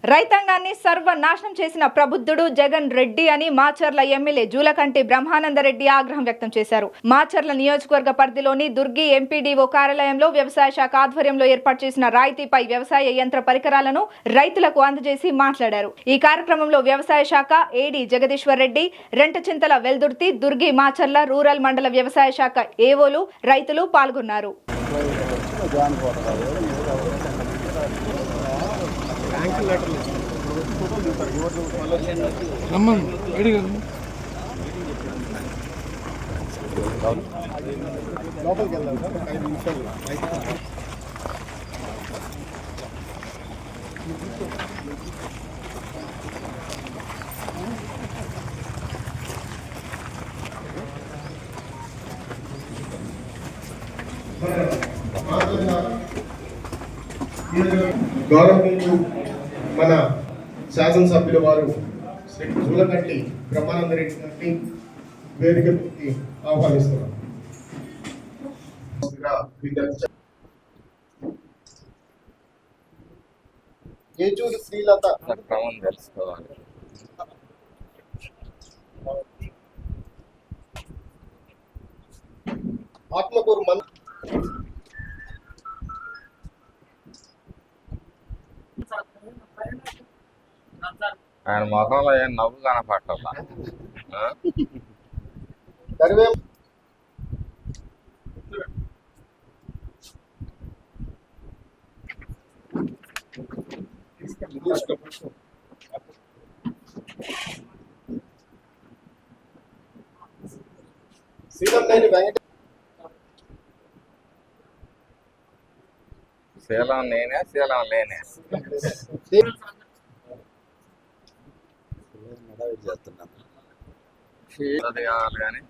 రైతాంగాన్ని సర్వనాశనం చేసిన ప్రబుద్ధుడు జగన్ రెడ్డి అని మాచర్ల ఎమ్మెల్యే జూలకంటి బ్రహ్మానందరెడ్డి ఆగ్రహం వ్యక్తం చేశారు. మాచర్ల నియోజకవర్గ పరిధిలోని దుర్గి ఎంపీడీఓ కార్యాలయంలో వ్యవసాయ శాఖ ఆధ్వర్యంలో ఏర్పాటు చేసిన రాయితీపై వ్యవసాయ యంత్ర పరికరాలను రైతులకు అందజేసి మాట్లాడారు. ఈ కార్యక్రమంలో వ్యవసాయ శాఖ ఏడీ జగదీశ్వర్ రెడ్డి, రెంటచింతల వెల్దుర్తి, దుర్గి మాచర్ల రూరల్ మండల వ్యవసాయ శాఖ ఏవోలు, రైతులు పాల్గొన్నారు. గౌరవనీయులు మన శాసనసభ్యుల వారు శ్రీ జూలకంటి బ్రహ్మానందరెడ్డి గారిని వేదికకి ఆహ్వానిస్తున్నారు. ఏచూరు శ్రీలత తెలుసుకోవాలి. ఆత్మకూరు మన ఆయన ముఖంలో ఏం నవ్వు కనపట్టాల. శీలం నేనే శీలం లేనే కావాలి కానీ